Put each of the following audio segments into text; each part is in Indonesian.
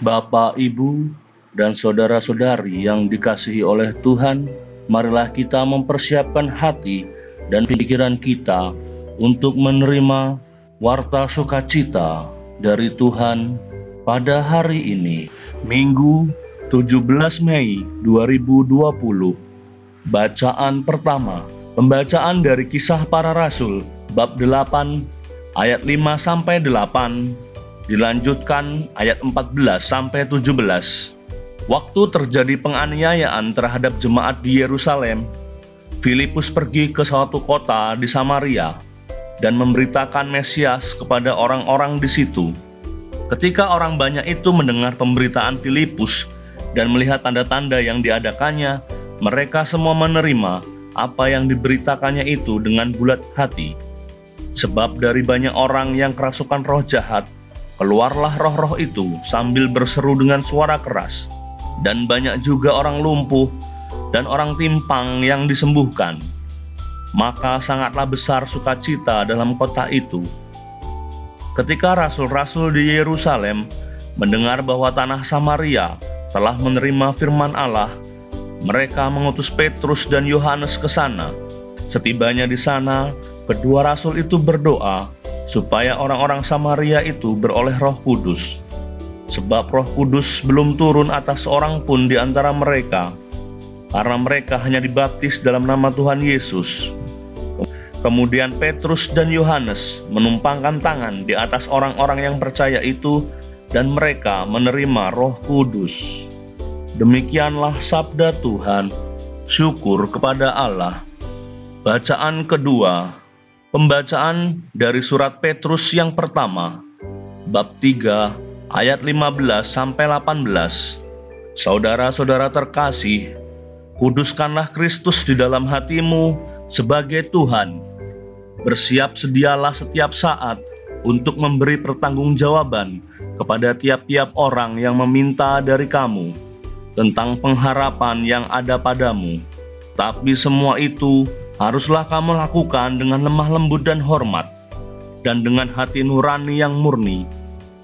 Bapak, Ibu, dan saudara-saudari yang dikasihi oleh Tuhan, marilah kita mempersiapkan hati dan pikiran kita untuk menerima warta sukacita dari Tuhan pada hari ini, Minggu 17 Mei 2020. Bacaan pertama, pembacaan dari Kisah Para Rasul, bab 8, ayat 5-8, dilanjutkan ayat 14-17. Waktu terjadi penganiayaan terhadap jemaat di Yerusalem, Filipus pergi ke suatu kota di Samaria dan memberitakan Mesias kepada orang-orang di situ. Ketika orang banyak itu mendengar pemberitaan Filipus dan melihat tanda-tanda yang diadakannya, mereka semua menerima apa yang diberitakannya itu dengan bulat hati. Sebab dari banyak orang yang kerasukan roh jahat, keluarlah roh-roh itu sambil berseru dengan suara keras, dan banyak juga orang lumpuh dan orang timpang yang disembuhkan. Maka sangatlah besar sukacita dalam kota itu. Ketika rasul-rasul di Yerusalem mendengar bahwa tanah Samaria telah menerima firman Allah, mereka mengutus Petrus dan Yohanes ke sana. Setibanya di sana, kedua rasul itu berdoa supaya orang-orang Samaria itu beroleh Roh Kudus. Sebab Roh Kudus belum turun atas seorang pun di antara mereka, karena mereka hanya dibaptis dalam nama Tuhan Yesus. Kemudian Petrus dan Yohanes menumpangkan tangan di atas orang-orang yang percaya itu, dan mereka menerima Roh Kudus. Demikianlah sabda Tuhan. Syukur kepada Allah. Bacaan kedua, pembacaan dari surat Petrus yang pertama, bab 3, ayat 15-18. Saudara-saudara terkasih, kuduskanlah Kristus di dalam hatimu sebagai Tuhan. Bersiap sedialah setiap saat untuk memberi pertanggungjawaban kepada tiap-tiap orang yang meminta dari kamu tentang pengharapan yang ada padamu. Tapi semua itu haruslah kamu lakukan dengan lemah lembut dan hormat, dan dengan hati nurani yang murni,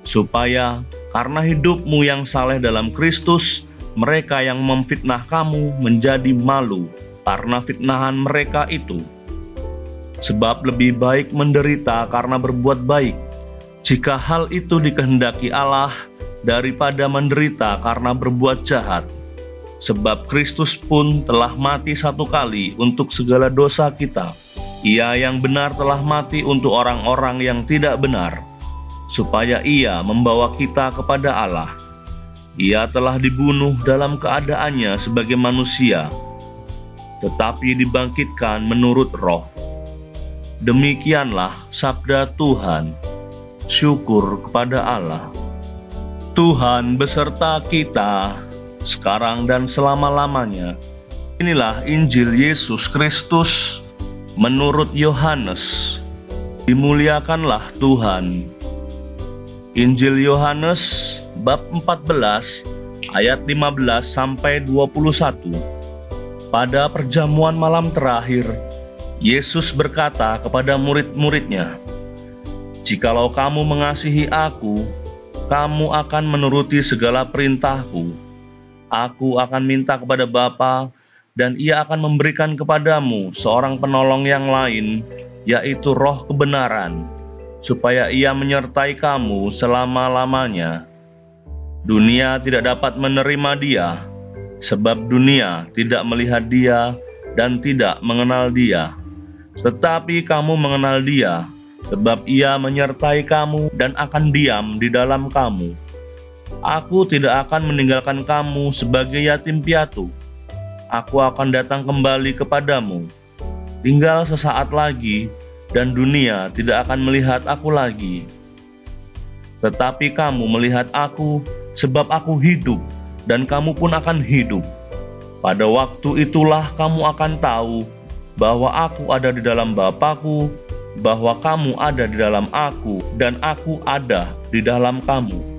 supaya karena hidupmu yang saleh dalam Kristus, mereka yang memfitnah kamu menjadi malu karena fitnahan mereka itu. Sebab lebih baik menderita karena berbuat baik, jika hal itu dikehendaki Allah, daripada menderita karena berbuat jahat. Sebab Kristus pun telah mati satu kali untuk segala dosa kita. Ia yang benar telah mati untuk orang-orang yang tidak benar, supaya Ia membawa kita kepada Allah. Ia telah dibunuh dalam keadaannya sebagai manusia, tetapi dibangkitkan menurut roh. Demikianlah sabda Tuhan. Syukur kepada Allah. Tuhan beserta kita, sekarang dan selama-lamanya. Inilah Injil Yesus Kristus menurut Yohanes. Dimuliakanlah Tuhan. Injil Yohanes bab 14 ayat 15-21. Pada perjamuan malam terakhir, Yesus berkata kepada murid-muridnya, "Jikalau kamu mengasihi Aku, kamu akan menuruti segala perintahku. Aku akan minta kepada Bapa, dan Ia akan memberikan kepadamu seorang penolong yang lain, yaitu Roh kebenaran, supaya Ia menyertai kamu selama-lamanya. Dunia tidak dapat menerima Dia, sebab dunia tidak melihat Dia dan tidak mengenal Dia. Tetapi kamu mengenal Dia, sebab Ia menyertai kamu dan akan diam di dalam kamu. Aku tidak akan meninggalkan kamu sebagai yatim piatu. Aku akan datang kembali kepadamu. Tinggal sesaat lagi, dan dunia tidak akan melihat Aku lagi. Tetapi kamu melihat Aku, sebab Aku hidup, dan kamu pun akan hidup. Pada waktu itulah kamu akan tahu bahwa Aku ada di dalam Bapa-Ku, bahwa kamu ada di dalam Aku, dan Aku ada di dalam kamu.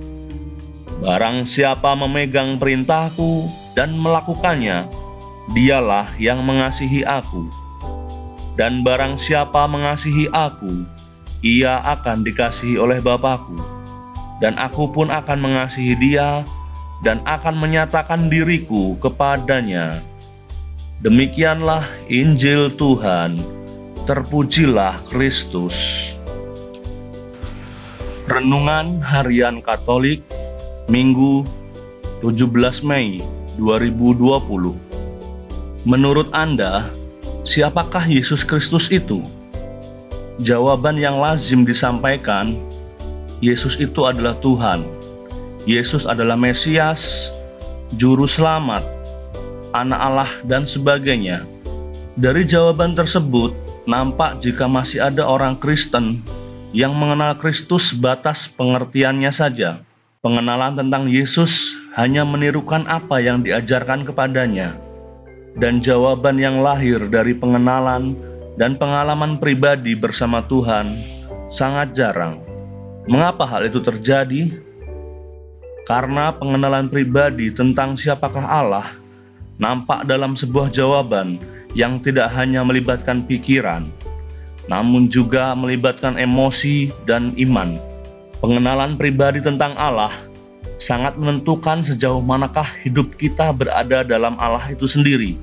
Barang siapa memegang perintahku dan melakukannya, dialah yang mengasihi Aku. Dan barang siapa mengasihi Aku, ia akan dikasihi oleh Bapa-Ku. Dan Aku pun akan mengasihi dia dan akan menyatakan diriku kepadanya. Demikianlah Injil Tuhan. Terpujilah Kristus. Renungan Harian Katolik Minggu 17 Mei 2020. Menurut Anda, siapakah Yesus Kristus itu? Jawaban yang lazim disampaikan, Yesus itu adalah Tuhan. Yesus adalah Mesias, Juru Selamat, Anak Allah, dan sebagainya. Dari jawaban tersebut, nampak jika masih ada orang Kristen yang mengenal Kristus sebatas pengertiannya saja. Pengenalan tentang Yesus hanya menirukan apa yang diajarkan kepadanya. Dan jawaban yang lahir dari pengenalan dan pengalaman pribadi bersama Tuhan sangat jarang. Mengapa hal itu terjadi? Karena pengenalan pribadi tentang siapakah Allah nampak dalam sebuah jawaban yang tidak hanya melibatkan pikiran, namun juga melibatkan emosi dan iman. Pengenalan pribadi tentang Allah sangat menentukan sejauh manakah hidup kita berada dalam Allah itu sendiri.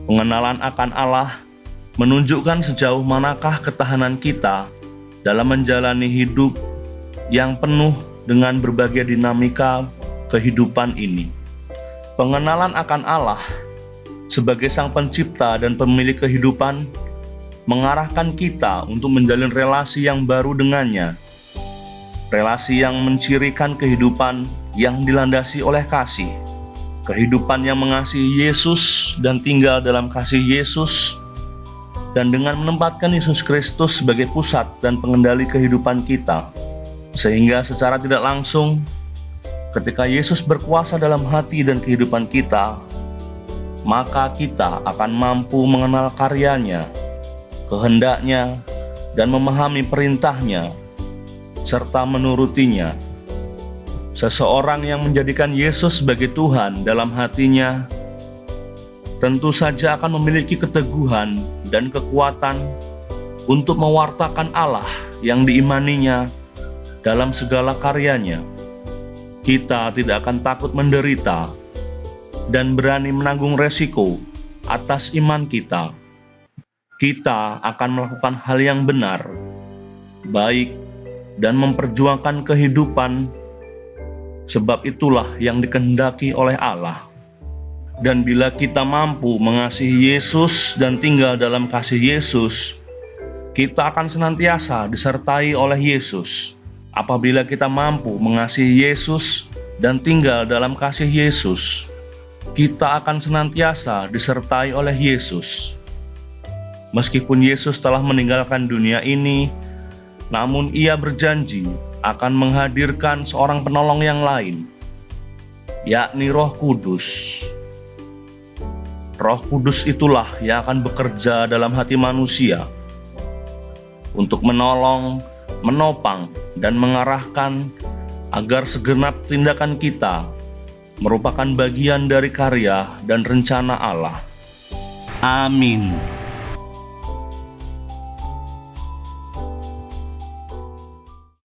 Pengenalan akan Allah menunjukkan sejauh manakah ketahanan kita dalam menjalani hidup yang penuh dengan berbagai dinamika kehidupan ini. Pengenalan akan Allah sebagai Sang Pencipta dan Pemilik kehidupan mengarahkan kita untuk menjalin relasi yang baru dengannya. Relasi yang mencirikan kehidupan yang dilandasi oleh kasih. Kehidupan yang mengasihi Yesus dan tinggal dalam kasih Yesus. Dan dengan menempatkan Yesus Kristus sebagai pusat dan pengendali kehidupan kita. Sehingga secara tidak langsung, ketika Yesus berkuasa dalam hati dan kehidupan kita, maka kita akan mampu mengenal karyanya, kehendaknya, dan memahami perintahnya, serta menurutinya. Seseorang yang menjadikan Yesus sebagai Tuhan dalam hatinya, tentu saja akan memiliki keteguhan dan kekuatan untuk mewartakan Allah yang diimaninya dalam segala karyanya. Kita tidak akan takut menderita dan berani menanggung resiko atas iman kita. Kita akan melakukan hal yang benar, baik, dan memperjuangkan kehidupan, sebab itulah yang dikehendaki oleh Allah. Dan bila kita mampu mengasihi Yesus dan tinggal dalam kasih Yesus, kita akan senantiasa disertai oleh Yesus. Apabila kita mampu mengasihi Yesus dan tinggal dalam kasih Yesus, kita akan senantiasa disertai oleh Yesus. Meskipun Yesus telah meninggalkan dunia ini, namun Ia berjanji akan menghadirkan seorang penolong yang lain, yakni Roh Kudus. Roh Kudus itulah yang akan bekerja dalam hati manusia untuk menolong, menopang, dan mengarahkan agar segenap tindakan kita merupakan bagian dari karya dan rencana Allah. Amin.